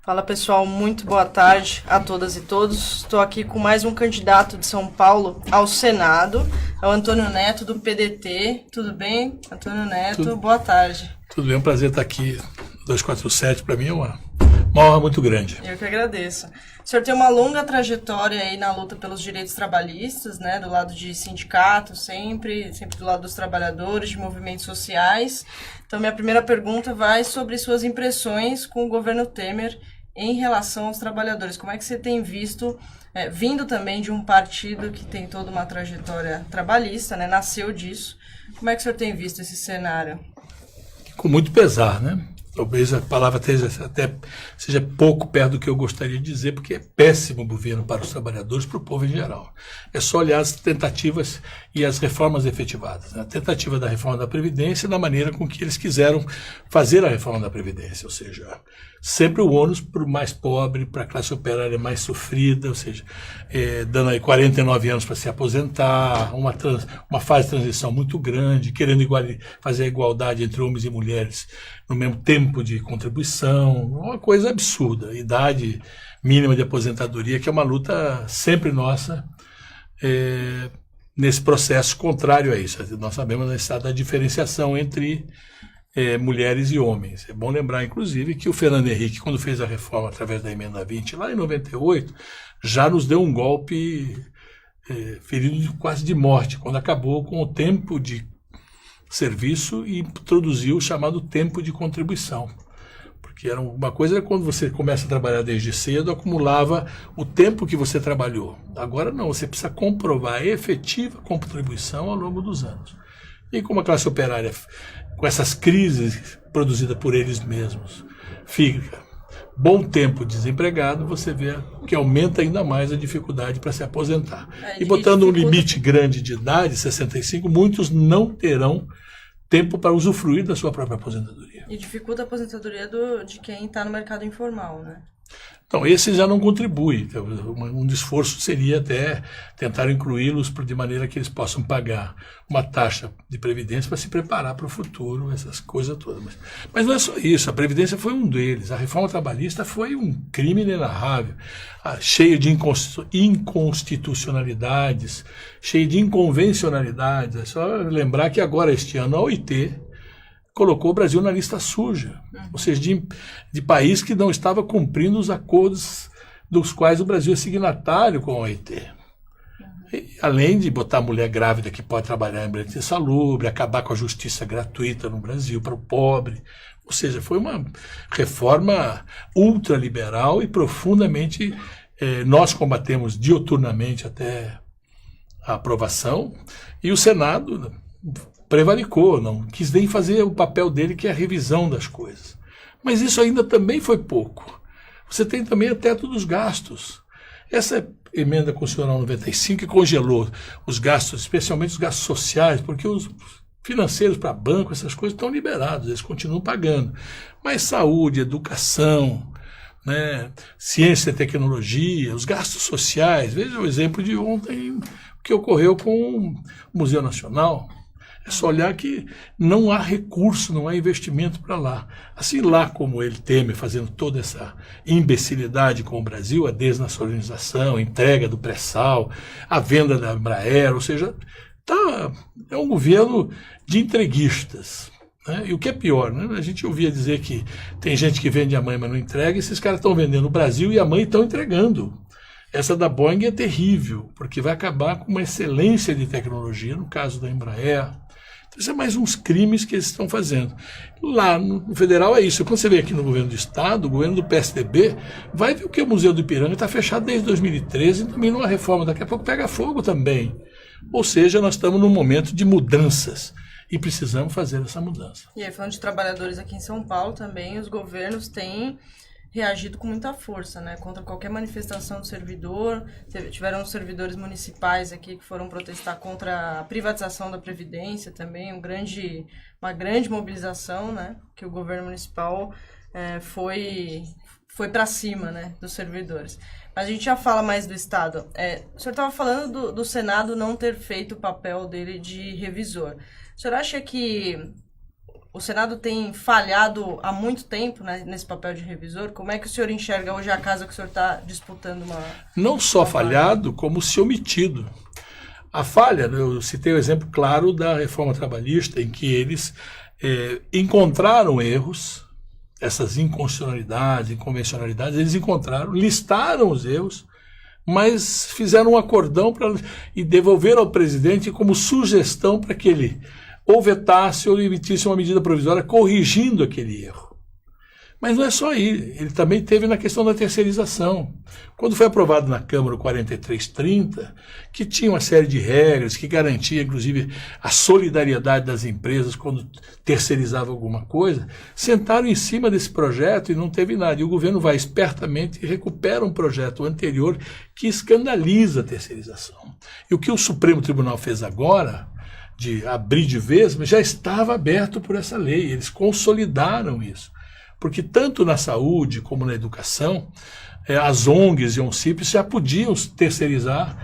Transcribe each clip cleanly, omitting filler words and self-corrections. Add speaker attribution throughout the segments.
Speaker 1: Fala pessoal, muito boa tarde a todas e todos. Estou aqui com mais um candidato de São Paulo ao Senado, é o Antônio Neto do PDT. Tudo bem, Antônio Neto? Boa tarde.
Speaker 2: Tudo bem, é um prazer estar aqui. 247 para mim é uma honra muito grande.
Speaker 1: Eu que agradeço. O senhor tem uma longa trajetória aí na luta pelos direitos trabalhistas, né, do lado de sindicatos, sempre do lado dos trabalhadores, de movimentos sociais. Então, minha primeira pergunta vai sobre suas impressões com o governo Temer em relação aos trabalhadores. Como é que você tem visto, vindo também de um partido que tem toda uma trajetória trabalhista, né, nasceu disso, como é que o senhor tem visto esse cenário?
Speaker 2: Com muito pesar, né? Talvez a palavra até seja pouco perto do que eu gostaria de dizer, porque é péssimo o governo para os trabalhadores, para o povo em geral. É só olhar as tentativas e as reformas efetivadas. A tentativa da reforma da Previdência da maneira com que eles quiseram fazer a reforma da Previdência, ou seja, sempre o ônus para o mais pobre, para a classe operária mais sofrida, ou seja, dando aí 49 anos para se aposentar, uma fase de transição muito grande, querendo fazer a igualdade entre homens e mulheres no mesmo tempo de contribuição, uma coisa absurda. Idade mínima de aposentadoria, que é uma luta sempre nossa nesse processo contrário a isso. Nós sabemos a necessidade da diferenciação entre mulheres e homens. É bom lembrar, inclusive, que o Fernando Henrique, quando fez a reforma através da Emenda 20, lá em 98, já nos deu um golpe ferido quase de morte, quando acabou com o tempo de serviço e introduziu o chamado tempo de contribuição. Porque era uma coisa quando você começa a trabalhar desde cedo, acumulava o tempo que você trabalhou. Agora não, você precisa comprovar a efetiva contribuição ao longo dos anos. E como a classe operária, com essas crises produzidas por eles mesmos, fica bom tempo desempregado, você vê que aumenta ainda mais a dificuldade para se aposentar. E botando um limite grande de idade, 65, muitos não terão tempo para usufruir da sua própria aposentadoria.
Speaker 1: E dificulta a aposentadoria de quem está no mercado informal, né?
Speaker 2: Então, esse já não contribui. Então, um esforço seria até tentar incluí-los de maneira que eles possam pagar uma taxa de previdência para se preparar para o futuro, essas coisas todas. Mas não é só isso, a previdência foi um deles. A reforma trabalhista foi um crime inenarrável, cheio de inconstitucionalidades, cheio de inconvencionalidades. É só lembrar que agora, este ano, a OIT colocou o Brasil na lista suja, ou seja, de país que não estava cumprindo os acordos dos quais o Brasil é signatário com a OIT. E, além de botar a mulher grávida que pode trabalhar em ambiente insalubre, acabar com a justiça gratuita no Brasil para o pobre. Ou seja, foi uma reforma ultraliberal e profundamente nós combatemos dioturnamente até a aprovação, e o Senado prevaricou, não quis nem fazer o papel dele, que é a revisão das coisas. Mas isso ainda também foi pouco. Você tem também o teto dos gastos. Essa emenda constitucional 95 que congelou os gastos, especialmente os gastos sociais, porque os financeiros para banco, essas coisas estão liberados, eles continuam pagando. Mas saúde, educação, né, ciência e tecnologia, os gastos sociais, veja o exemplo de ontem, o que ocorreu com o Museu Nacional. É só olhar que não há recurso, não há investimento para lá. Assim lá como ele teme, fazendo toda essa imbecilidade com o Brasil, a desnacionalização, a entrega do pré-sal, a venda da Embraer, ou seja, é um governo de entreguistas. Né? E o que é pior, né? A gente ouvia dizer que tem gente que vende a mãe, mas não entrega, e esses caras estão vendendo o Brasil e a mãe estão entregando. Essa da Boeing é terrível, porque vai acabar com uma excelência de tecnologia, no caso da Embraer. Isso é mais uns crimes que eles estão fazendo. Lá no federal é isso. Quando você vê aqui no governo do Estado, o governo do PSDB, vai ver o que o Museu do Ipiranga está fechado desde 2013 e também numa reforma. Daqui a pouco pega fogo também. Ou seja, nós estamos num momento de mudanças e precisamos fazer essa mudança.
Speaker 1: E aí, falando de trabalhadores aqui em São Paulo também, os governos têm reagido com muita força, né, contra qualquer manifestação do servidor. Tiveram os servidores municipais aqui que foram protestar contra a privatização da Previdência também, uma grande mobilização, né, que o governo municipal foi para cima, né, dos servidores. Mas a gente já fala mais do Estado. O senhor estava falando do Senado não ter feito o papel dele de revisor. O senhor acha que o Senado tem falhado há muito tempo, né, nesse papel de revisor. Como é que o senhor enxerga hoje a casa que o senhor está disputando uma...
Speaker 2: Não só falhado, como se omitido. A falha, eu citei o exemplo claro da reforma trabalhista, em que eles encontraram erros, essas inconstitucionalidades, inconvencionalidades, eles encontraram, listaram os erros, mas fizeram um acordão e devolveram ao presidente como sugestão para que ele ou vetasse ou emitisse uma medida provisória corrigindo aquele erro. Mas não é só aí, ele também teve na questão da terceirização. Quando foi aprovado na Câmara o 4330, que tinha uma série de regras que garantia, inclusive, a solidariedade das empresas quando terceirizava alguma coisa, sentaram em cima desse projeto e não teve nada. E o governo vai espertamente e recupera um projeto anterior que escandaliza a terceirização. E o que o Supremo Tribunal fez agora, de abrir de vez, já estava aberto por essa lei, eles consolidaram isso. Porque tanto na saúde como na educação, as ONGs e ONCIPs já podiam terceirizar,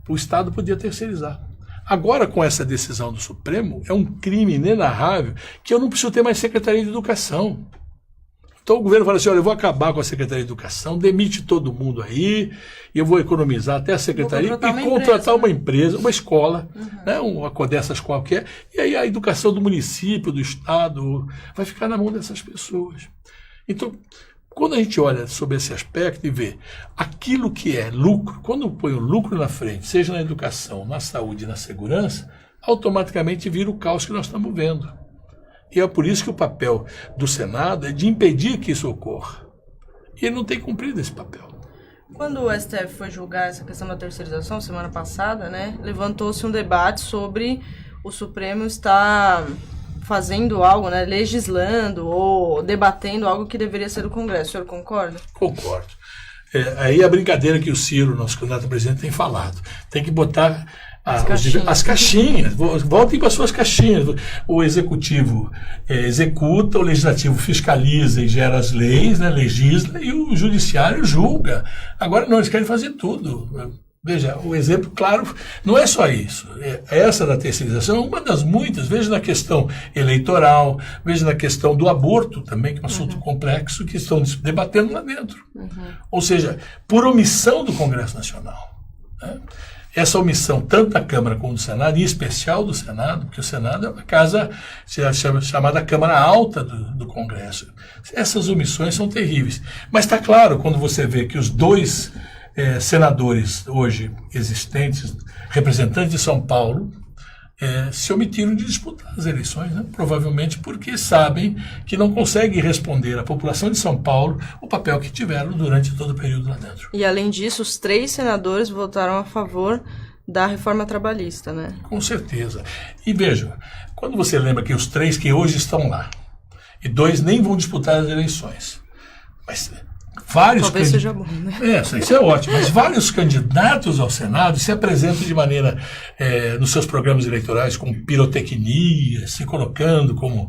Speaker 2: o Estado podia terceirizar. Agora, com essa decisão do Supremo, é um crime inenarrável que eu não preciso ter mais Secretaria de Educação. Então o governo fala assim, olha, eu vou acabar com a Secretaria de Educação, demite todo mundo aí, e eu vou economizar até a Secretaria e contratar uma empresa, uma escola, né, uma dessas qualquer, e aí a educação do município, do Estado, vai ficar na mão dessas pessoas. Então, quando a gente olha sobre esse aspecto e vê aquilo que é lucro, quando eu ponho lucro na frente, seja na educação, na saúde e na segurança, automaticamente vira o caos que nós estamos vendo. E é por isso que o papel do Senado é de impedir que isso ocorra. E ele não tem cumprido esse papel.
Speaker 1: Quando o STF foi julgar essa questão da terceirização, semana passada, né, levantou-se um debate sobre o Supremo estar fazendo algo, né, legislando ou debatendo algo que deveria ser do Congresso. O senhor concorda?
Speaker 2: Concordo. Aí a brincadeira que o Ciro, nosso candidato a presidente, tem falado. Tem que botar as caixinhas. Voltem para suas caixinhas. O executivo executa, o legislativo fiscaliza e gera as leis, né, legisla, e o judiciário julga. Agora não, eles querem fazer tudo. Veja, o exemplo claro não é só isso. Essa da terceirização é uma das muitas. Veja na questão eleitoral, veja na questão do aborto também, que é um assunto complexo, que estão debatendo lá dentro. Ou seja, por omissão do Congresso Nacional. Né? Essa omissão, tanto da Câmara como do Senado, em especial do Senado, porque o Senado é uma casa chamada Câmara Alta do Congresso. Essas omissões são terríveis. Mas está claro, quando você vê que os dois senadores hoje existentes, representantes de São Paulo, se omitiram de disputar as eleições, né? Provavelmente porque sabem que não conseguem responder à população de São Paulo o papel que tiveram durante todo o período lá dentro.
Speaker 1: E além disso, os 3 senadores votaram a favor da reforma trabalhista, né?
Speaker 2: Com certeza. E veja, quando você lembra que os 3 que hoje estão lá, e 2 nem vão disputar as eleições, mas vários
Speaker 1: talvez seja bom, né?
Speaker 2: Isso é ótimo, mas vários candidatos ao Senado se apresentam de maneira, nos seus programas eleitorais, com pirotecnia, se colocando como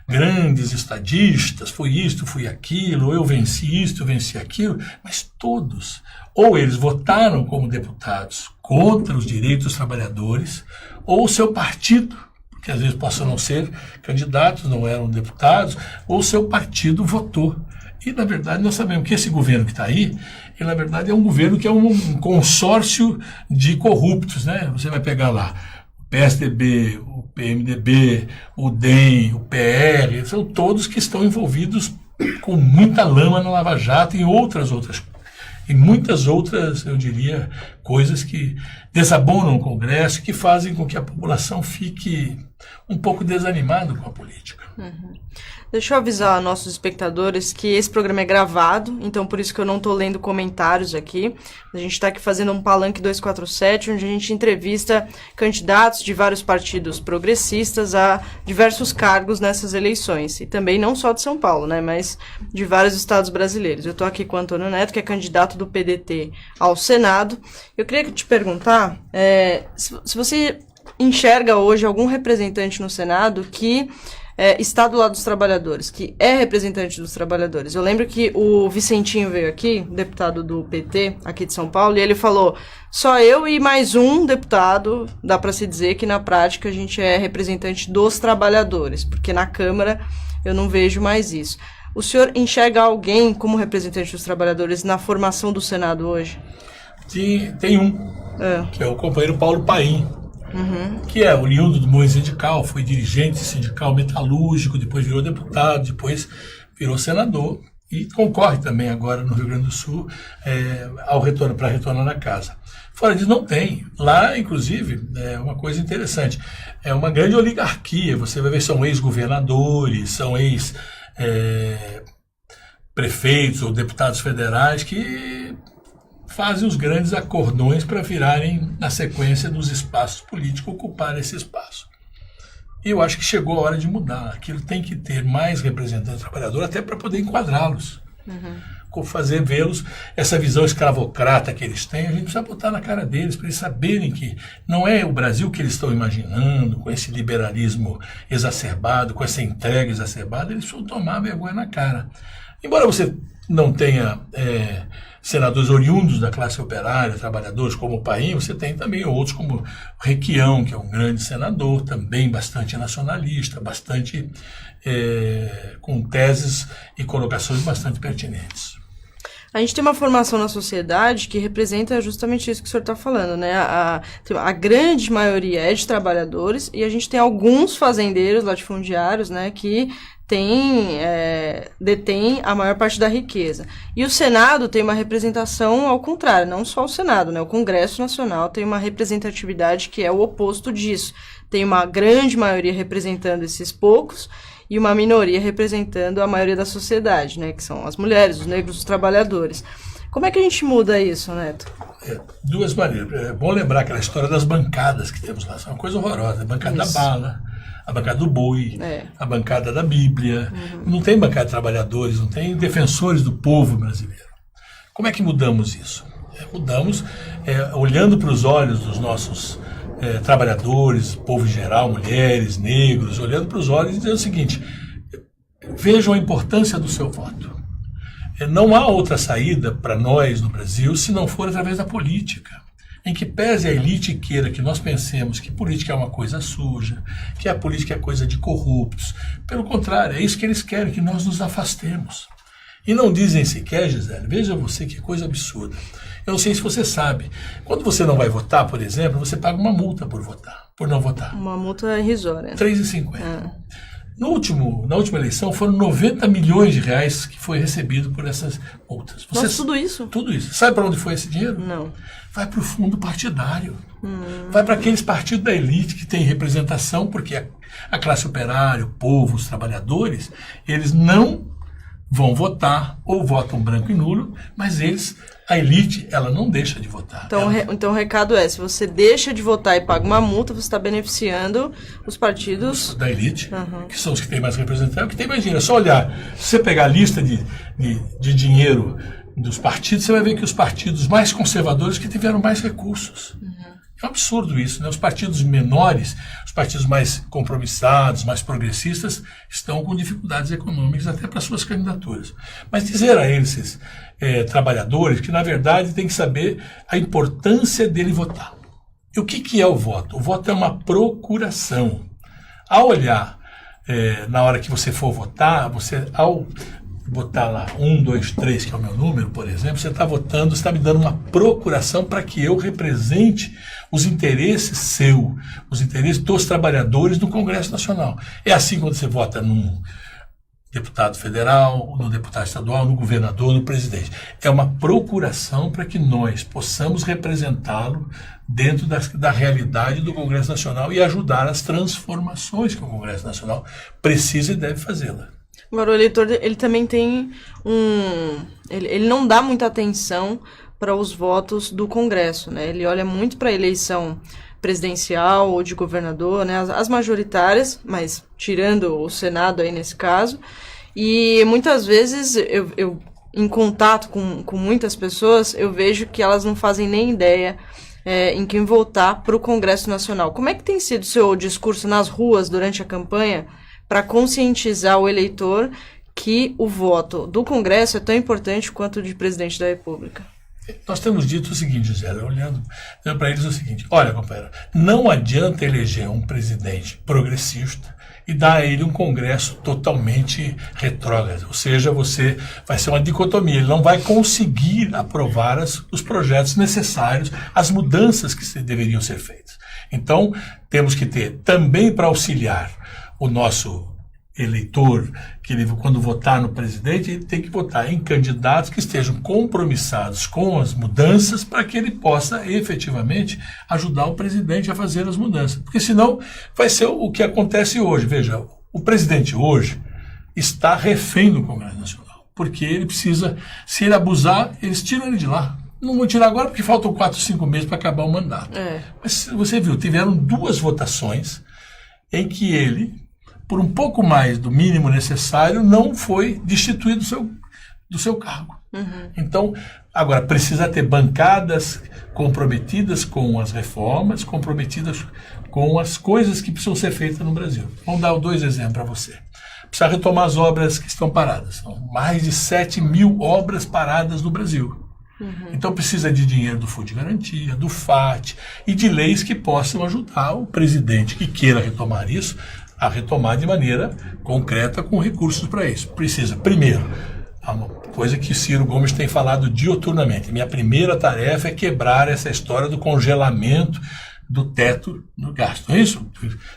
Speaker 2: grandes estadistas, fui isto, fui aquilo, eu venci isto, eu venci aquilo, mas todos, ou eles votaram como deputados contra os direitos dos trabalhadores, ou o seu partido, que às vezes possam não ser candidatos, não eram deputados, ou o seu partido votou. E, na verdade, nós sabemos que esse governo que está aí, ele, na verdade, é um governo que é um consórcio de corruptos, né? Você vai pegar lá o PSDB, o PMDB, o DEM, o PR, são todos que estão envolvidos com muita lama na Lava Jato e muitas outras, eu diria, coisas que desabonam o Congresso, que fazem com que a população fique um pouco desanimada com a política.
Speaker 1: Deixa eu avisar nossos espectadores que esse programa é gravado, então por isso que eu não estou lendo comentários aqui. A gente está aqui fazendo um Palanque 247, onde a gente entrevista candidatos de vários partidos progressistas a diversos cargos nessas eleições. E também não só de São Paulo, né, mas de vários estados brasileiros. Eu estou aqui com o Antônio Neto, que é candidato do PDT ao Senado. Eu queria te perguntar se você enxerga hoje algum representante no Senado que está do lado dos trabalhadores, que é representante dos trabalhadores. Eu lembro que o Vicentinho veio aqui, deputado do PT, aqui de São Paulo, e ele falou, só eu e mais um deputado, dá para se dizer que na prática a gente é representante dos trabalhadores, porque na Câmara eu não vejo mais isso. O senhor enxerga alguém como representante dos trabalhadores na formação do Senado hoje?
Speaker 2: Tem um, que é o companheiro Paulo Paim, que é oriundo do movimento sindical, foi dirigente sindical metalúrgico, depois virou deputado, depois virou senador e concorre também agora no Rio Grande do Sul para retornar na casa. Fora disso, não tem. Lá, inclusive, é uma coisa interessante, é uma grande oligarquia, você vai ver, são ex-governadores, são ex-prefeitos ou deputados federais que fazem os grandes acordões para virarem, na sequência dos espaços políticos, ocupar esse espaço. E eu acho que chegou a hora de mudar. Aquilo tem que ter mais representantes trabalhadores, até para poder enquadrá-los. Fazer vê-los, essa visão escravocrata que eles têm, a gente precisa botar na cara deles, para eles saberem que não é o Brasil que eles estão imaginando, com esse liberalismo exacerbado, com essa entrega exacerbada, eles precisam tomar vergonha na cara. Embora você não tenha senadores oriundos da classe operária, trabalhadores como o Paim, você tem também outros como o Requião, que é um grande senador, também bastante nacionalista, bastante com teses e colocações bastante pertinentes.
Speaker 1: A gente tem uma formação na sociedade que representa justamente isso que o senhor está falando, né? A grande maioria é de trabalhadores e a gente tem alguns fazendeiros latifundiários, né, que detém a maior parte da riqueza. E o Senado tem uma representação ao contrário, não só o Senado, né? O Congresso Nacional tem uma representatividade que é o oposto disso. Tem uma grande maioria representando esses poucos e uma minoria representando a maioria da sociedade, né? Que são as mulheres, os negros, os trabalhadores. Como é que a gente muda isso, Neto?
Speaker 2: Duas maneiras. É bom lembrar aquela história das bancadas que temos lá. Isso é uma coisa horrorosa. A bancada da bala, a bancada do boi, a bancada da Bíblia. Não tem bancada de trabalhadores, não tem defensores do povo brasileiro. Como é que mudamos isso? Mudamos olhando para os olhos dos nossos trabalhadores, povo em geral, mulheres, negros, olhando para os olhos e dizendo o seguinte: vejam a importância do seu voto. Não há outra saída para nós no Brasil se não for através da política. Em que pese a elite queira que nós pensemos que política é uma coisa suja, que a política é coisa de corruptos. Pelo contrário, é isso que eles querem, que nós nos afastemos. E não dizem sequer, Gisele, veja você que coisa absurda. Eu não sei se você sabe, quando você não vai votar, por exemplo, você paga uma multa por não votar.
Speaker 1: Uma multa irrisória.
Speaker 2: R$3,50. Na última eleição, foram 90 milhões de reais que foi recebido por essas multas.
Speaker 1: Nossa, tudo isso?
Speaker 2: Tudo isso. Sabe para onde foi esse dinheiro?
Speaker 1: Não.
Speaker 2: Vai para o fundo partidário. Vai para aqueles partidos da elite que têm representação, porque a classe operária, o povo, os trabalhadores, eles não vão votar ou votam branco e nulo, mas a elite, ela não deixa de votar.
Speaker 1: Então o recado é, se você deixa de votar e paga uma multa, você está beneficiando os partidos
Speaker 2: da elite, que são os que têm mais representação, que tem mais dinheiro. É só olhar, se você pegar a lista de dinheiro dos partidos, você vai ver que os partidos mais conservadores que tiveram mais recursos. É um absurdo isso, né? Os partidos menores, os partidos mais compromissados, mais progressistas, estão com dificuldades econômicas até para suas candidaturas. Mas dizer a esses trabalhadores que, na verdade, tem que saber a importância dele votar. E o que é o voto? O voto é uma procuração. Ao olhar, na hora que você for votar, ao botar lá 1, 2, 3, que é o meu número, por exemplo, você está votando, você está me dando uma procuração para que eu represente os interesses os interesses dos trabalhadores no Congresso Nacional. É assim quando você vota num deputado federal, no deputado estadual, no governador, no presidente. É uma procuração para que nós possamos representá-lo dentro da realidade do Congresso Nacional e ajudar as transformações que o Congresso Nacional precisa e deve fazê-la.
Speaker 1: Agora, o eleitor, ele também tem ele não dá muita atenção para os votos do Congresso, né? Ele olha muito para a eleição presidencial ou de governador, né? As majoritárias, mas tirando o Senado aí nesse caso. E muitas vezes, eu em contato com muitas pessoas, eu vejo que elas não fazem nem ideia em quem votar para o Congresso Nacional. Como é que tem sido o seu discurso nas ruas durante a campanha para conscientizar o eleitor que o voto do Congresso é tão importante quanto o de presidente da República?
Speaker 2: Nós temos dito o seguinte, José, olhando para eles o seguinte: olha, companheiro, não adianta eleger um presidente progressista e dar a ele um Congresso totalmente retrógrado. Ou seja, você vai ser uma dicotomia. Ele não vai conseguir aprovar os projetos necessários, as mudanças que deveriam ser feitas. Então, temos que ter também para auxiliar o nosso eleitor, que ele, quando votar no presidente, ele tem que votar em candidatos que estejam compromissados com as mudanças para que ele possa efetivamente ajudar o presidente a fazer as mudanças. Porque senão vai ser o que acontece hoje. Veja, o presidente hoje está refém do Congresso Nacional, porque ele precisa, se ele abusar, eles tiram ele de lá. Não vou tirar agora porque faltam 4, 5 meses para acabar o mandato. Mas você viu, tiveram 2 votações em que ele, por um pouco mais do mínimo necessário, não foi destituído do seu cargo. Então, agora, precisa ter bancadas comprometidas com as reformas, comprometidas com as coisas que precisam ser feitas no Brasil. Vamos dar 2 exemplos para você. Precisa retomar as obras que estão paradas. São mais de 7.000 obras paradas no Brasil. Então precisa de dinheiro do Fundo de Garantia, do FAT e de leis que possam ajudar o presidente que queira retomar isso a retomar de maneira concreta com recursos para isso. Precisa, primeiro, uma coisa que Ciro Gomes tem falado diuturnamente: minha primeira tarefa é quebrar essa história do congelamento do teto do gasto. Não é isso?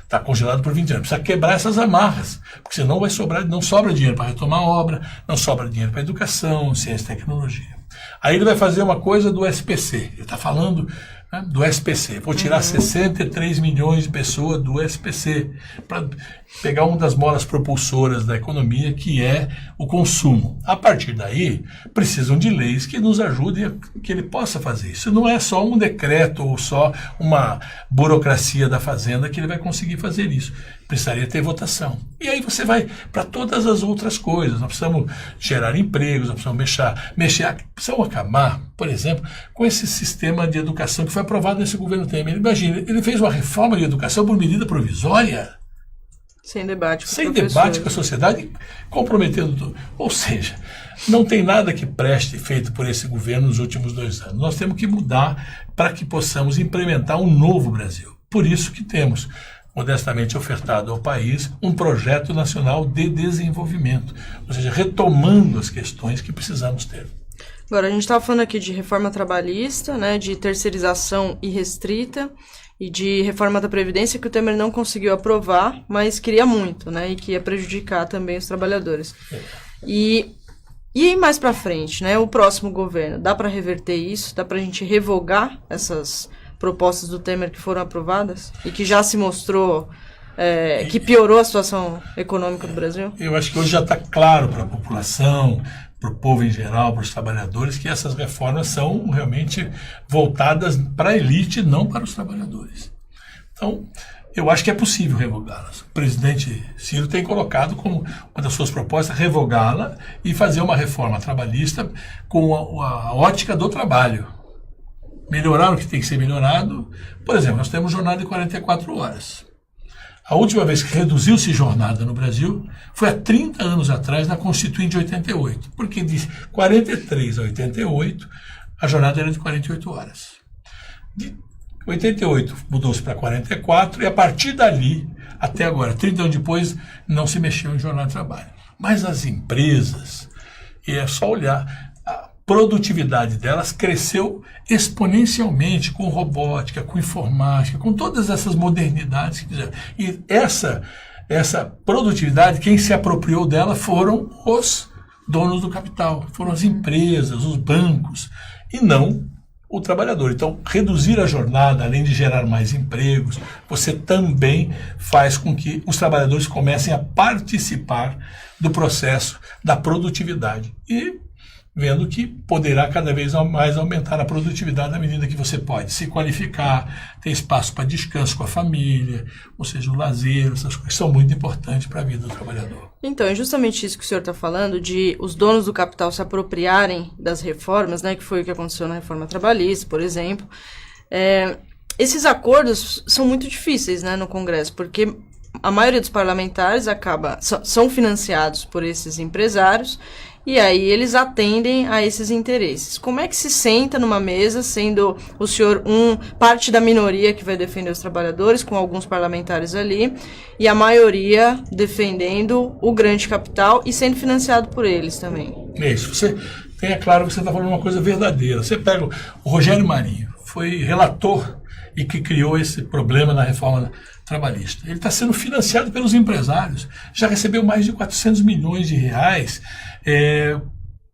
Speaker 2: Está congelado por 20 anos. Precisa quebrar essas amarras, porque senão não sobra dinheiro para retomar a obra, não sobra dinheiro para educação, ciência e tecnologia. Aí ele vai fazer uma coisa do SPC. Ele está falando, né, do SPC. Vou tirar 63 milhões de pessoas do SPC para pegar uma das molas propulsoras da economia, que é o consumo. A partir daí, precisam de leis que nos ajudem a que ele possa fazer isso. Não é só um decreto ou só uma burocracia da Fazenda que ele vai conseguir fazer isso. Precisaria ter votação. E aí você vai para todas as outras coisas. Nós precisamos gerar empregos, nós precisamos precisamos acabar, por exemplo, com esse sistema de educação que foi aprovado nesse governo Temer. Imagina, ele fez uma reforma de educação por medida provisória.
Speaker 1: Sem debate com
Speaker 2: Sem debate com a sociedade, comprometendo tudo. Ou seja, não tem nada que preste feito por esse governo nos últimos 2 anos. Nós temos que mudar para que possamos implementar um novo Brasil. Por isso que temos modestamente ofertado ao país um projeto nacional de desenvolvimento, ou seja, retomando as questões que precisamos ter.
Speaker 1: Agora, a gente estava falando aqui de reforma trabalhista, né, de terceirização irrestrita e de reforma da Previdência, que o Temer não conseguiu aprovar, mas queria muito, né, e que ia prejudicar também os trabalhadores. E aí mais para frente, né, o próximo governo, dá para reverter isso? Dá para a gente revogar essas propostas do Temer que foram aprovadas e que já se mostrou que piorou a situação econômica do Brasil?
Speaker 2: Eu acho que hoje já está claro para a população, para o povo em geral, para os trabalhadores, que essas reformas são realmente voltadas para a elite, não para os trabalhadores. Então, eu acho que é possível revogá-las. O presidente Ciro tem colocado como uma das suas propostas revogá-la e fazer uma reforma trabalhista com a ótica do trabalho. Melhorar o que tem que ser melhorado. Por exemplo, nós temos jornada de 44 horas. A última vez que reduziu-se jornada no Brasil foi há 30 anos atrás, na Constituinte de 88. Porque de 43 a 88, a jornada era de 48 horas. De 88 mudou-se para 44 e a partir dali, até agora, 30 anos depois, não se mexeu em jornada de trabalho. Mas as empresas, e é só olhar, produtividade delas cresceu exponencialmente com robótica, com informática, com todas essas modernidades. E essa produtividade, quem se apropriou dela foram os donos do capital, foram as empresas, os bancos, e não o trabalhador. Então, reduzir a jornada, além de gerar mais empregos, você também faz com que os trabalhadores comecem a participar do processo da produtividade. E vendo que poderá cada vez mais aumentar a produtividade à medida que você pode se qualificar, ter espaço para descanso com a família, ou seja, o lazer, essas coisas são muito importantes para a vida do trabalhador.
Speaker 1: Então, é justamente isso que o senhor está falando, de os donos do capital se apropriarem das reformas, né, que foi o que aconteceu na reforma trabalhista, por exemplo. Esses acordos são muito difíceis, né, no Congresso, porque a maioria dos parlamentares são financiados por esses empresários, e aí eles atendem a esses interesses. Como é que se senta numa mesa, sendo o senhor parte da minoria que vai defender os trabalhadores, com alguns parlamentares ali, e a maioria defendendo o grande capital e sendo financiado por eles também?
Speaker 2: É isso. Você tenha claro que você está falando uma coisa verdadeira. Você pega o Rogério Marinho, foi relator e que criou esse problema na reforma trabalhista. Ele está sendo financiado pelos empresários. Já recebeu mais de 400 milhões de reais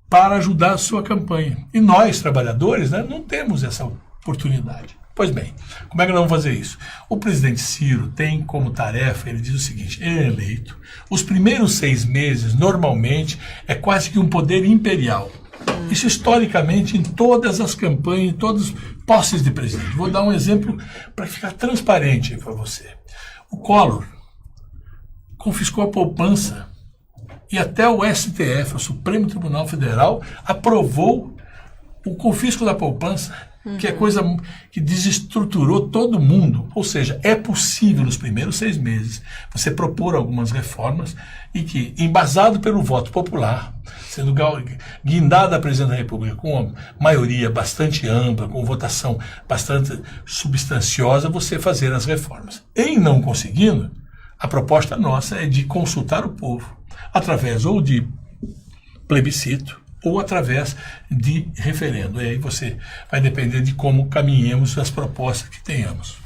Speaker 2: para ajudar a sua campanha. E nós, trabalhadores, né, não temos essa oportunidade. Pois bem, como é que nós vamos fazer isso? O presidente Ciro tem como tarefa, ele diz o seguinte, ele é eleito, os primeiros 6 meses, normalmente, é quase que um poder imperial. Isso historicamente em todas as campanhas, em todas as posses de presidente. Vou dar um exemplo para ficar transparente para você. O Collor confiscou a poupança e até o STF, o Supremo Tribunal Federal, aprovou o confisco da poupança, que é coisa que desestruturou todo mundo. Ou seja, é possível nos primeiros 6 meses você propor algumas reformas e que, embasado pelo voto popular, sendo guindada a presidente da República com uma maioria bastante ampla, com votação bastante substanciosa, você fazer as reformas. Em não conseguindo, a proposta nossa é de consultar o povo, através ou de plebiscito, ou através de referendo. E aí você vai depender de como caminhemos as propostas que tenhamos.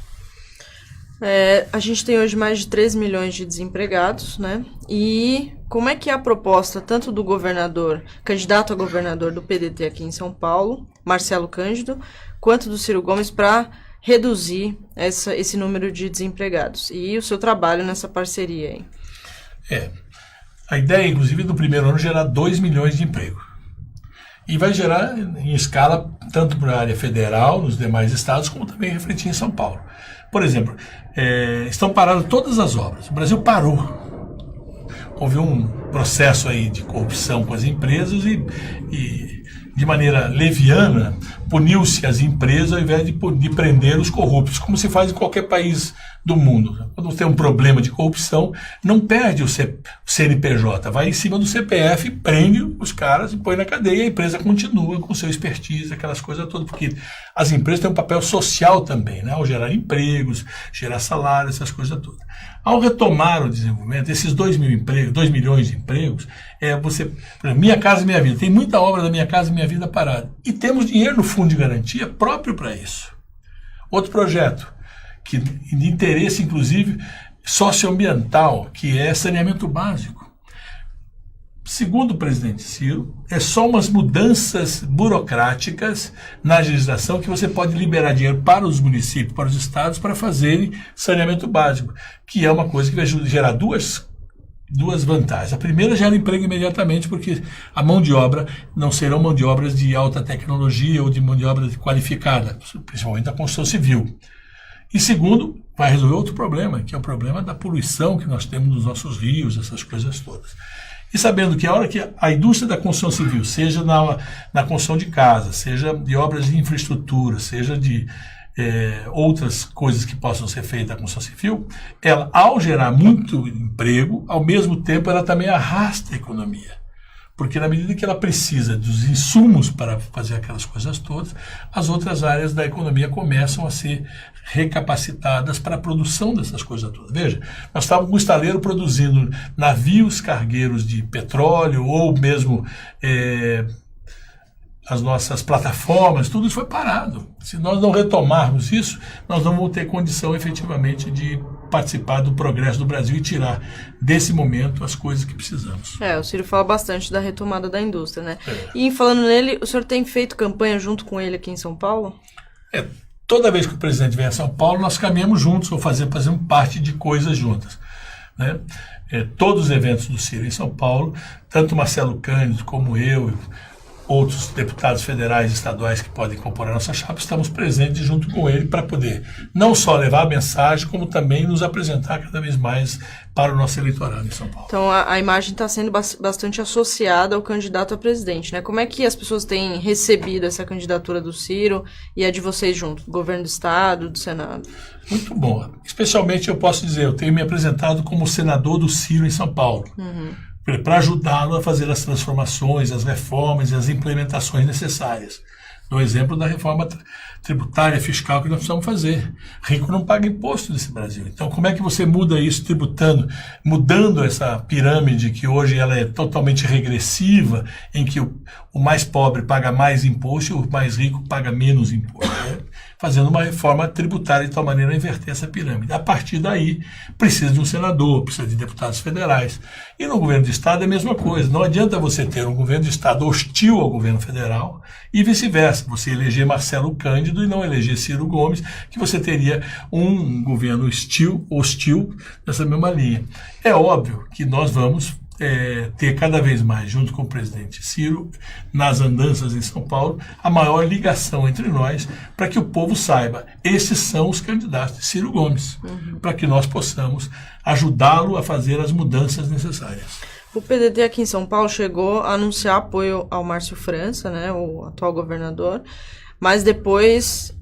Speaker 1: A gente tem hoje mais de 3 milhões de desempregados, né? E como é que é a proposta tanto do governador, candidato a governador do PDT aqui em São Paulo, Marcelo Cândido, quanto do Ciro Gomes para reduzir esse número de desempregados? E o seu trabalho nessa parceria aí?
Speaker 2: A ideia, inclusive, do primeiro ano gerar 2 milhões de empregos. E vai gerar em escala tanto para a área federal, nos demais estados, como também refletir em São Paulo. Por exemplo, estão paradas todas as obras. O Brasil parou. Houve um processo aí de corrupção com as empresas e de maneira leviana, puniu-se as empresas ao invés de prender os corruptos, como se faz em qualquer país do mundo. Quando tem um problema de corrupção, não perde o CNPJ, vai em cima do CPF, prende os caras e põe na cadeia e a empresa continua com seu expertise, aquelas coisas todas, porque as empresas têm um papel social também, né? Ao gerar empregos, gerar salário, essas coisas todas. Ao retomar o desenvolvimento, esses 2 milhões de empregos, Minha Casa Minha Vida, tem muita obra da Minha Casa Minha Vida parada. E temos dinheiro no fundo de garantia próprio para isso. Outro projeto, de interesse, inclusive, socioambiental, que é saneamento básico. Segundo o presidente Ciro, é só umas mudanças burocráticas na legislação que você pode liberar dinheiro para os municípios, para os estados, para fazerem saneamento básico, que é uma coisa que vai gerar duas vantagens. A primeira, gera emprego imediatamente, porque a mão de obra não serão mão de obras de alta tecnologia ou de mão de obra qualificada, principalmente da construção civil. E segundo, vai resolver outro problema, que é o problema da poluição que nós temos nos nossos rios, essas coisas todas. E sabendo que a hora que a indústria da construção civil, seja na construção de casas, seja de obras de infraestrutura, seja de outras coisas que possam ser feitas na construção civil, ela, ao gerar muito emprego, ao mesmo tempo ela também arrasta a economia. Porque na medida que ela precisa dos insumos para fazer aquelas coisas todas, as outras áreas da economia começam a ser recapacitadas para a produção dessas coisas todas. Veja, nós estávamos com o estaleiro produzindo navios cargueiros de petróleo ou mesmo as nossas plataformas, tudo isso foi parado. Se nós não retomarmos isso, nós não vamos ter condição efetivamente de participar do progresso do Brasil e tirar desse momento as coisas que precisamos.
Speaker 1: O Ciro fala bastante da retomada da indústria, né? E falando nele, o senhor tem feito campanha junto com ele aqui em São Paulo?
Speaker 2: Toda vez que o presidente vem a São Paulo, nós caminhamos juntos, ou fazemos parte de coisas juntas, né? Todos os eventos do Ciro em São Paulo, tanto Marcelo Cândido como eu, outros deputados federais e estaduais que podem compor a nossa chapa, estamos presentes junto com ele para poder não só levar a mensagem, como também nos apresentar cada vez mais para o nosso eleitorado em São Paulo.
Speaker 1: Então a imagem está sendo bastante associada ao candidato a presidente, né? Como é que as pessoas têm recebido essa candidatura do Ciro e a de vocês junto, do governo do estado, do Senado?
Speaker 2: Muito bom. Especialmente eu posso dizer, eu tenho me apresentado como senador do Ciro em São Paulo. Para ajudá-lo a fazer as transformações, as reformas e as implementações necessárias. No exemplo da reforma tributária fiscal que nós precisamos fazer. Rico não paga imposto nesse Brasil. Então, como é que você muda isso mudando essa pirâmide que hoje ela é totalmente regressiva, em que o mais pobre paga mais imposto e o mais rico paga menos imposto? Fazendo uma reforma tributária de tal maneira a inverter essa pirâmide. A partir daí, precisa de um senador, precisa de deputados federais. E no governo do estado é a mesma coisa. Não adianta você ter um governo do estado hostil ao governo federal e vice-versa. Você eleger Marcelo Cândido e não eleger Ciro Gomes, que você teria um governo hostil nessa mesma linha. É óbvio que nós vamos ter cada vez mais, junto com o presidente Ciro, nas andanças em São Paulo, a maior ligação entre nós, para que o povo saiba, esses são os candidatos de Ciro Gomes, para que nós possamos ajudá-lo a fazer as mudanças necessárias.
Speaker 1: O PDT aqui em São Paulo chegou a anunciar apoio ao Márcio França, né, o atual governador, mas depois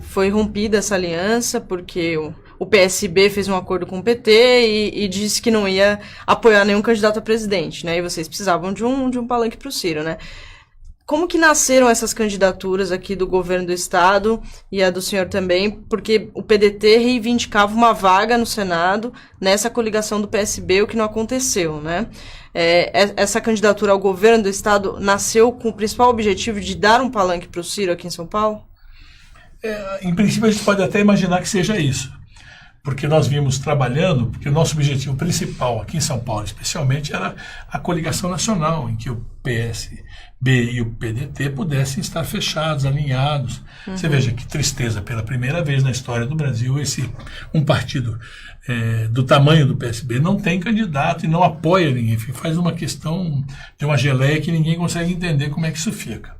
Speaker 1: foi rompida essa aliança porque o PSB fez um acordo com o PT e disse que não ia apoiar nenhum candidato a presidente, né? E vocês precisavam de um palanque para o Ciro, né? Como que nasceram essas candidaturas aqui do governo do estado e a do senhor também? Porque o PDT reivindicava uma vaga no Senado nessa coligação do PSB, o que não aconteceu, né? Essa candidatura ao governo do estado nasceu com o principal objetivo de dar um palanque para o Ciro aqui em São Paulo?
Speaker 2: Em princípio, a gente pode até imaginar que seja isso. Porque nós vimos trabalhando, porque o nosso objetivo principal aqui em São Paulo, especialmente, era a coligação nacional, em que o PSB e o PDT pudessem estar fechados, alinhados. Você veja que tristeza, pela primeira vez na história do Brasil, um partido do tamanho do PSB não tem candidato e não apoia ninguém. Faz uma questão de uma geleia que ninguém consegue entender como é que isso fica.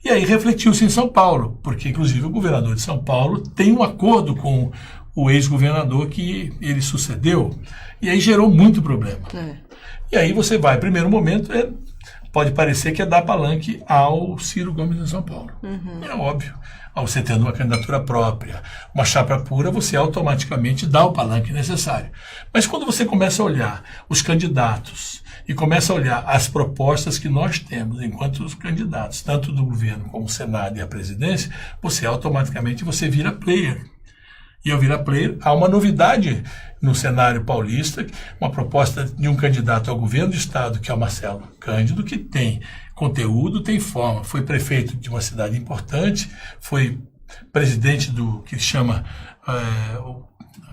Speaker 2: E aí refletiu-se em São Paulo, porque inclusive o governador de São Paulo tem um acordo com o ex-governador que ele sucedeu, e aí gerou muito problema. E aí você vai, primeiro momento, pode parecer que é dar palanque ao Ciro Gomes em São Paulo. É óbvio. Ao você tendo uma candidatura própria, uma chapa pura, você automaticamente dá o palanque necessário. Mas quando você começa a olhar os candidatos e começa a olhar as propostas que nós temos enquanto os candidatos, tanto do governo como o Senado e a presidência, você automaticamente vira player. E ao virar player, há uma novidade no cenário paulista, uma proposta de um candidato ao governo do estado, que é o Marcelo Cândido, que tem conteúdo, tem forma. Foi prefeito de uma cidade importante, foi presidente do que chama o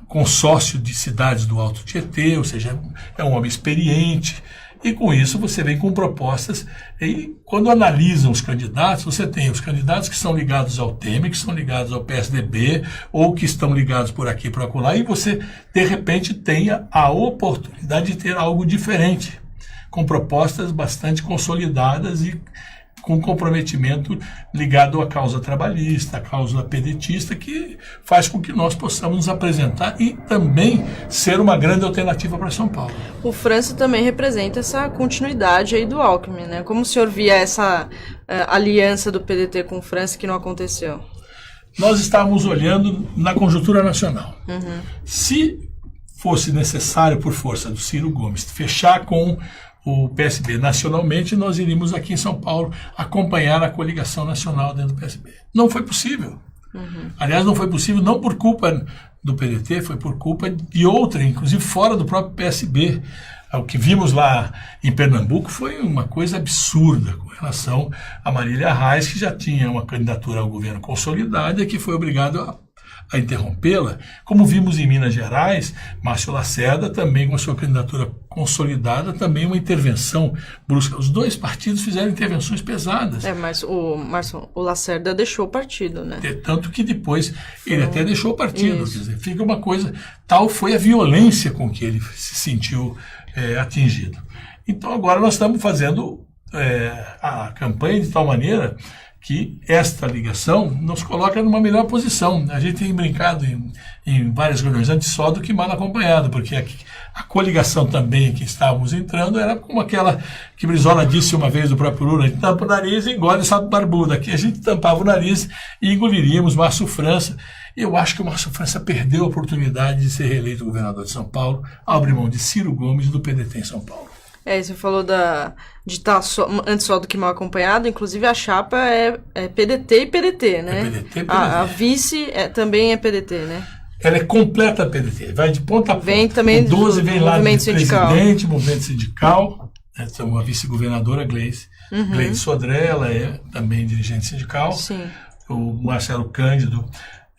Speaker 2: consórcio de cidades do Alto Tietê, ou seja, é um homem experiente. E com isso você vem com propostas, e quando analisam os candidatos, você tem os candidatos que são ligados ao Temer, que são ligados ao PSDB, ou que estão ligados por aqui e por acolá, e você, de repente, tenha a oportunidade de ter algo diferente, com propostas bastante consolidadas e com comprometimento ligado à causa trabalhista, à causa pedetista, que faz com que nós possamos nos apresentar e também ser uma grande alternativa para São Paulo.
Speaker 1: O França também representa essa continuidade aí do Alckmin, né? Como o senhor via essa aliança do PDT com o França que não aconteceu?
Speaker 2: Nós estávamos olhando na conjuntura nacional. Se fosse necessário, por força do Ciro Gomes, fechar com o PSB nacionalmente, nós iríamos aqui em São Paulo acompanhar a coligação nacional dentro do PSB. Não foi possível. Aliás, não foi possível não por culpa do PDT, foi por culpa de outra, inclusive fora do próprio PSB. O que vimos lá em Pernambuco foi uma coisa absurda com relação a Marília Reis, que já tinha uma candidatura ao governo consolidada e que foi obrigado a interrompê-la, como vimos em Minas Gerais, Márcio Lacerda também com a sua candidatura consolidada, também uma intervenção brusca. Os dois partidos fizeram intervenções pesadas.
Speaker 1: Mas o Lacerda deixou o partido, né?
Speaker 2: Tanto que depois ele até deixou o partido. Quer dizer, fica uma coisa, tal foi a violência com que ele se sentiu atingido. Então agora nós estamos fazendo a campanha de tal maneira que esta ligação nos coloca numa melhor posição. A gente tem brincado em várias reuniões antes só do que mal acompanhado, porque a coligação também que estávamos entrando era como aquela que Brizola disse uma vez do próprio Lula: a gente tampa o nariz e engole sapo barbudo. Aqui a gente tampava o nariz e engoliríamos Márcio França. Eu acho que o Márcio França perdeu a oportunidade de ser reeleito governador de São Paulo, ao abrir mão de Ciro Gomes e do PDT em São Paulo.
Speaker 1: Você falou de estar antes só do que mal acompanhado. Inclusive a chapa é PDT e PDT, né?
Speaker 2: É PDT e PDT.
Speaker 1: A vice também é PDT, né?
Speaker 2: Ela é completa PDT, vai de ponta a ponta.
Speaker 1: Vem também
Speaker 2: o 12 vem lá do presidente, movimento sindical, então a vice-governadora Gleice Sodré, ela é também dirigente sindical.
Speaker 1: Sim.
Speaker 2: O Marcelo Cândido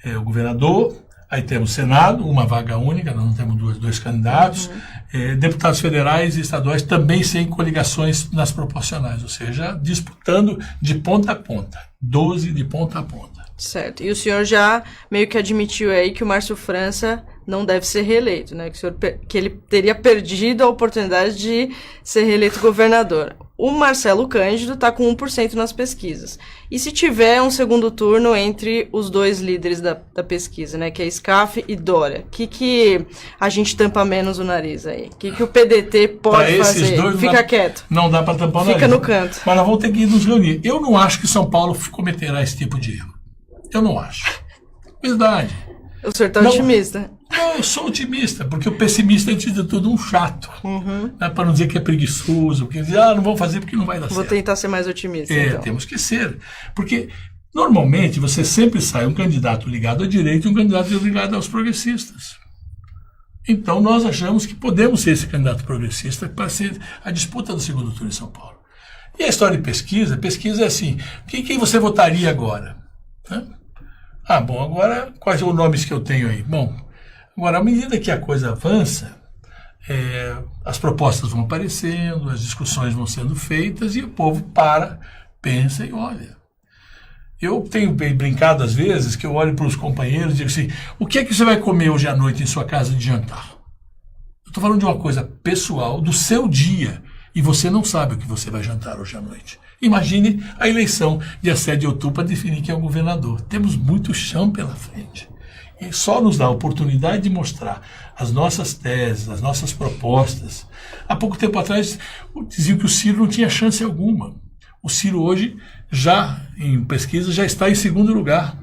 Speaker 2: é o governador. Aí temos Senado, uma vaga única, nós não temos dois candidatos. Deputados federais e estaduais também sem coligações nas proporcionais, ou seja, disputando de ponta a ponta, 12 de ponta a ponta.
Speaker 1: Certo. E o senhor já meio que admitiu aí que o Márcio França não deve ser reeleito, né? Que ele teria perdido a oportunidade de ser reeleito governador. O Marcelo Cândido está com 1% nas pesquisas. E se tiver um segundo turno entre os dois líderes da pesquisa, né? Que é Scaff e Dória, que a gente tampa menos o nariz aí? O que o PDT pode fazer? Fica quieto.
Speaker 2: Não dá para tampar o nariz.
Speaker 1: Fica no canto.
Speaker 2: Mas nós vamos ter que nos reunir. Eu não acho que São Paulo cometerá esse tipo de erro. Eu não acho. Verdade.
Speaker 1: O senhor está otimista?
Speaker 2: Não, eu sou otimista, porque o pessimista é, antes de tudo, um chato. Né, para não dizer que é preguiçoso, porque diz, não vou fazer porque não vai dar certo.
Speaker 1: Vou tentar ser mais otimista. Então.
Speaker 2: Temos que ser. Porque, normalmente, você sempre sai um candidato ligado à direita e um candidato ligado aos progressistas. Então, nós achamos que podemos ser esse candidato progressista para ser a disputa do segundo turno em São Paulo. E a história de pesquisa é assim, quem você votaria agora? Né? Bom, agora, quais são os nomes que eu tenho aí? Bom, agora, à medida que a coisa avança, as propostas vão aparecendo, as discussões vão sendo feitas e o povo pensa e olha. Eu tenho brincado às vezes que eu olho para os companheiros e digo assim, o que é que você vai comer hoje à noite em sua casa de jantar? Eu estou falando de uma coisa pessoal, do seu dia, e você não sabe o que você vai jantar hoje à noite. Imagine a eleição dia 7 de outubro para definir quem é o governador. Temos muito chão pela frente. E só nos dá a oportunidade de mostrar as nossas teses, as nossas propostas. Há pouco tempo atrás diziam que o Ciro não tinha chance alguma. O Ciro hoje, já em pesquisa, já está em segundo lugar.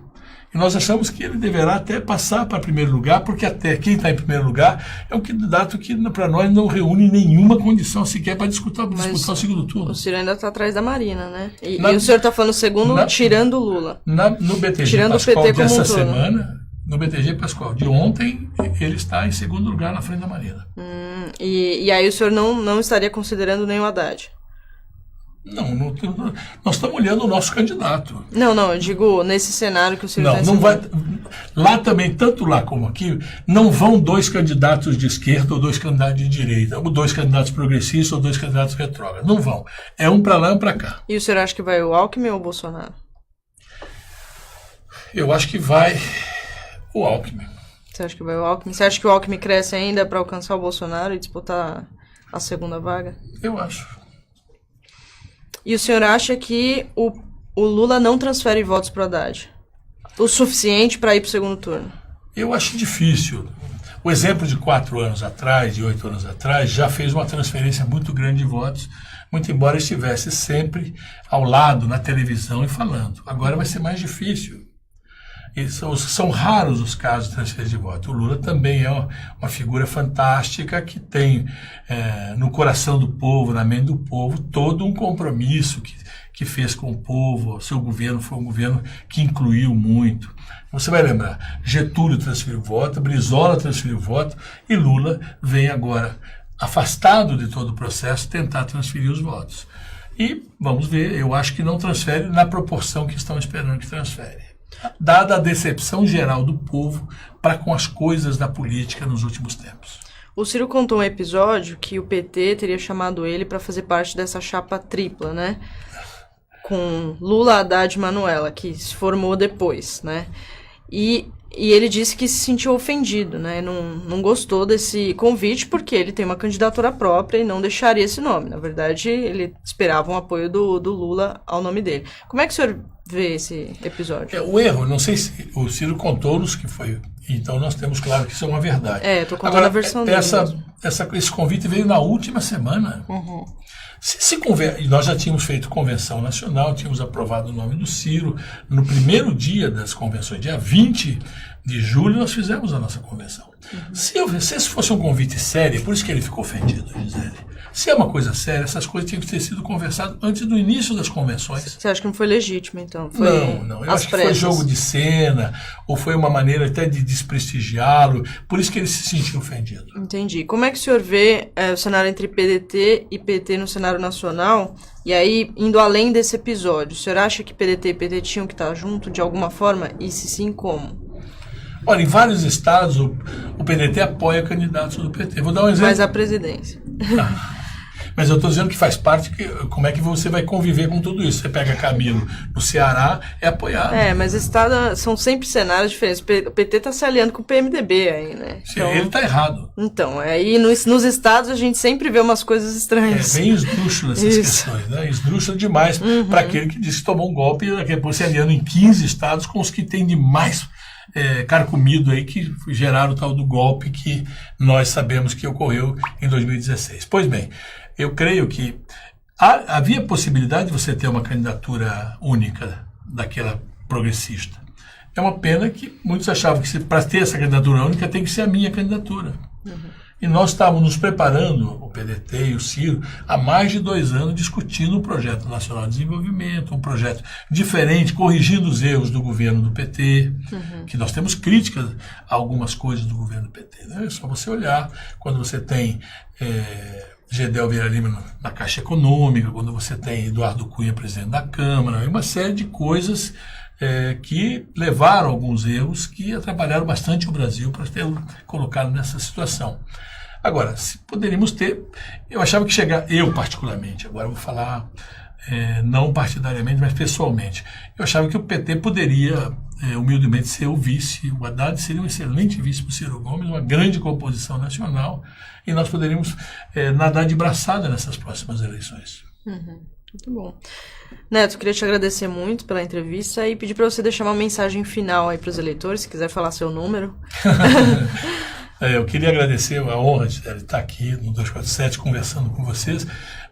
Speaker 2: E nós achamos que ele deverá até passar para primeiro lugar, porque até quem está em primeiro lugar é um candidato que para nós não reúne nenhuma condição sequer para disputar o segundo turno.
Speaker 1: O Ciro ainda está atrás da Marina, né? E o senhor está falando segundo tirando o Lula.
Speaker 2: No BTG
Speaker 1: tirando
Speaker 2: Pascoal
Speaker 1: o PT
Speaker 2: dessa
Speaker 1: como um todo.
Speaker 2: semana, no BTG Pascoal de ontem, ele está em segundo lugar na frente da Marina.
Speaker 1: E aí o senhor não estaria considerando nem o Haddad?
Speaker 2: Não, nós estamos olhando o nosso candidato.
Speaker 1: Não, eu digo nesse cenário que o senhor está
Speaker 2: não vai. Lá também, tanto lá como aqui, não vão dois candidatos de esquerda ou dois candidatos de direita, ou dois candidatos progressistas ou dois candidatos retrógrados. Não vão. É um para lá e um para cá.
Speaker 1: E o senhor acha que vai o Alckmin ou o Bolsonaro?
Speaker 2: Eu acho que vai o Alckmin.
Speaker 1: Você acha que vai o Alckmin? Você acha que o Alckmin cresce ainda para alcançar o Bolsonaro e disputar a segunda vaga?
Speaker 2: Eu acho.
Speaker 1: E o senhor acha que o Lula não transfere votos para o Haddad? O suficiente para ir para o segundo turno?
Speaker 2: Eu acho difícil. O exemplo de 4 anos atrás, de 8 anos atrás, já fez uma transferência muito grande de votos, muito embora estivesse sempre ao lado, na televisão e falando. Agora vai ser mais difícil. E são raros os casos de transferência de voto. O Lula também é uma figura fantástica que tem no coração do povo, na mente do povo, todo um compromisso que fez com o povo. O seu governo foi um governo que incluiu muito. Você vai lembrar, Getúlio transferiu voto, Brizola transferiu voto e Lula vem agora, afastado de todo o processo, tentar transferir os votos. E vamos ver, eu acho que não transfere na proporção que estão esperando que transfere. Dada a decepção geral do povo para com as coisas da política nos últimos tempos.
Speaker 1: O Ciro contou um episódio que o PT teria chamado ele para fazer parte dessa chapa tripla, né? Com Lula, Haddad e Manuela, que se formou depois, né? E E ele disse que se sentiu ofendido, né? Não gostou desse convite porque ele tem uma candidatura própria e não deixaria esse nome. Na verdade, ele esperava um apoio do Lula ao nome dele. Como é que o senhor vê esse episódio?
Speaker 2: O erro, não sei se o Ciro contou-nos que foi. Então nós temos claro que isso é uma verdade.
Speaker 1: Estou contando a versão dele.
Speaker 2: Esse convite veio na última semana.
Speaker 1: Uhum.
Speaker 2: E nós já tínhamos feito convenção nacional, tínhamos aprovado o nome do Ciro. No primeiro dia das convenções, dia 20 de julho, nós fizemos a nossa convenção. Uhum. Se esse fosse um convite sério, por isso que ele ficou ofendido, Gisele. Se é uma coisa séria, essas coisas tinham que ter sido conversadas antes do início das convenções.
Speaker 1: Você acha que não foi legítimo, então?
Speaker 2: Não. Eu acho que foi jogo de cena, ou foi uma maneira até de desprestigiá-lo. Por isso que ele se sentiu ofendido.
Speaker 1: Entendi. Como é que o senhor vê o cenário entre PDT e PT no cenário nacional? E aí, indo além desse episódio, o senhor acha que PDT e PT tinham que estar junto de alguma forma? E se sim, como?
Speaker 2: Olha, em vários estados o PDT apoia candidatos do PT. Vou dar um exemplo.
Speaker 1: Mas a presidência.
Speaker 2: Mas eu estou dizendo que faz parte, como é que você vai conviver com tudo isso? Você pega Camilo no Ceará, é apoiado.
Speaker 1: Mas são sempre cenários diferentes. O PT está se aliando com o PMDB aí, né?
Speaker 2: Então, ele está errado.
Speaker 1: Então, aí nos estados a gente sempre vê umas coisas estranhas.
Speaker 2: É bem esdrúxulo essas questões, né? Esdrúxulo demais para aquele que disse que tomou um golpe e daqui a pouco se aliando em 15 estados com os que tem de mais carcomido aí, que geraram o tal do golpe que nós sabemos que ocorreu em 2016. Pois bem, eu creio que havia possibilidade de você ter uma candidatura única daquela progressista. É uma pena que muitos achavam que para ter essa candidatura única tem que ser a minha candidatura. Uhum. E nós estávamos nos preparando, o PDT e o Ciro, há mais de 2 anos discutindo um projeto nacional de desenvolvimento, um projeto diferente, corrigindo os erros do governo do PT, que nós temos críticas a algumas coisas do governo do PT. Né? É só você olhar quando você tem Gedel Vieira Lima na Caixa Econômica, quando você tem Eduardo Cunha presidente da Câmara, uma série de coisas que levaram a alguns erros que atrapalharam bastante o Brasil para ter colocado nessa situação. Agora, se poderíamos ter, eu achava que eu particularmente, agora eu vou falar não partidariamente, mas pessoalmente, eu achava que o PT poderia humildemente ser o vice, o Haddad seria um excelente vice para o Ciro Gomes, uma grande composição nacional, e nós poderíamos nadar de braçada nessas próximas eleições.
Speaker 1: Uhum. Muito bom. Neto, queria te agradecer muito pela entrevista e pedir para você deixar uma mensagem final aí para os eleitores, se quiser falar seu número.
Speaker 2: Eu queria agradecer a honra de estar aqui no 247 conversando com vocês,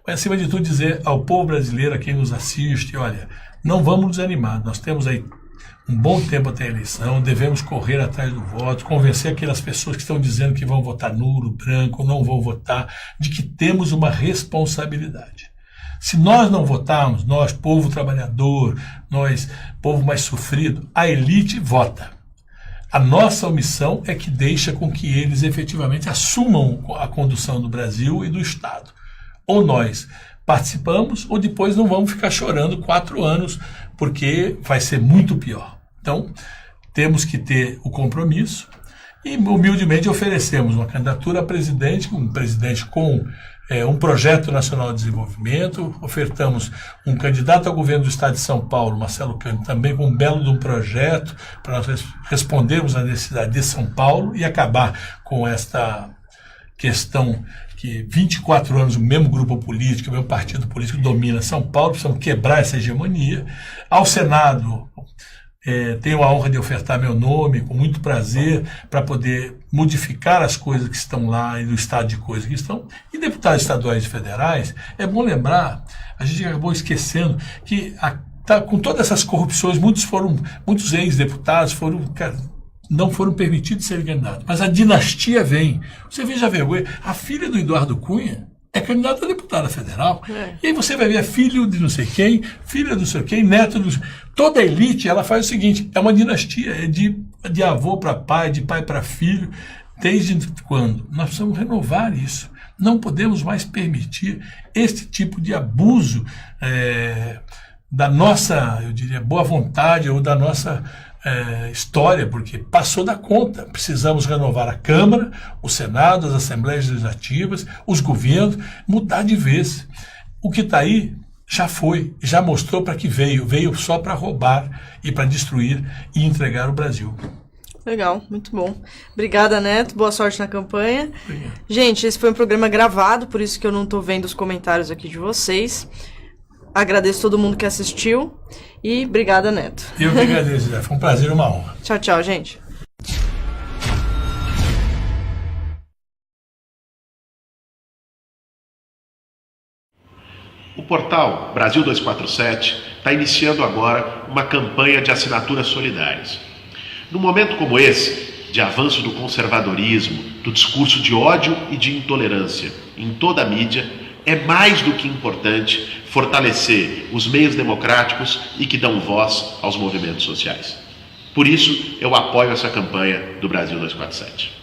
Speaker 2: mas acima de tudo dizer ao povo brasileiro, a quem nos assiste, olha, não vamos desanimar, nós temos aí um bom tempo até a eleição, devemos correr atrás do voto, convencer aquelas pessoas que estão dizendo que vão votar nulo, branco, não vão votar, de que temos uma responsabilidade. Se nós não votarmos, nós, povo trabalhador, nós, povo mais sofrido, a elite vota. A nossa omissão é que deixa com que eles efetivamente assumam a condução do Brasil e do Estado. Ou nós participamos, ou depois não vamos ficar chorando 4 anos, porque vai ser muito pior. Então, temos que ter o compromisso e humildemente oferecemos uma candidatura a presidente, um presidente com um projeto nacional de desenvolvimento, ofertamos um candidato ao governo do Estado de São Paulo, Marcelo Cândido, também com um belo de um projeto para nós respondermos à necessidade de São Paulo e acabar com esta questão que 24 anos o mesmo grupo político, o mesmo partido político domina São Paulo, precisamos quebrar essa hegemonia. Ao Senado, tenho a honra de ofertar meu nome, com muito prazer, para poder modificar as coisas que estão lá e do estado de coisas que estão. E deputados estaduais e federais, é bom lembrar, a gente acabou esquecendo que com todas essas corrupções, muitos ex-deputados não foram permitidos serem candidatos. Mas a dinastia vem. Você veja a vergonha, a filha do Eduardo Cunha é candidata a deputada federal. E aí você vai ver filho de não sei quem, filha de não sei quem, neto de... Toda a elite, ela faz o seguinte, é uma dinastia, é de avô para pai, de pai para filho. Desde quando? Nós precisamos renovar isso. Não podemos mais permitir este tipo de abuso da nossa, eu diria, boa vontade ou da nossa história, porque passou da conta. Precisamos renovar a Câmara, o Senado, as Assembleias Legislativas, os governos, mudar de vez. O que está aí já foi, já mostrou para que veio só para roubar e para destruir e entregar o Brasil.
Speaker 1: Legal, muito bom. Obrigada, Neto. Boa sorte na campanha. Gente, esse foi um programa gravado, por isso que eu não estou vendo os comentários aqui de vocês. Agradeço todo mundo que assistiu e obrigada, Neto.
Speaker 2: Eu que agradeço, Zé. Foi um prazer e uma honra.
Speaker 1: Tchau, tchau, gente.
Speaker 3: O portal Brasil 247 está iniciando agora uma campanha de assinaturas solidárias. Num momento como esse, de avanço do conservadorismo, do discurso de ódio e de intolerância em toda a mídia, é mais do que importante fortalecer os meios democráticos e que dão voz aos movimentos sociais. Por isso, eu apoio essa campanha do Brasil 247.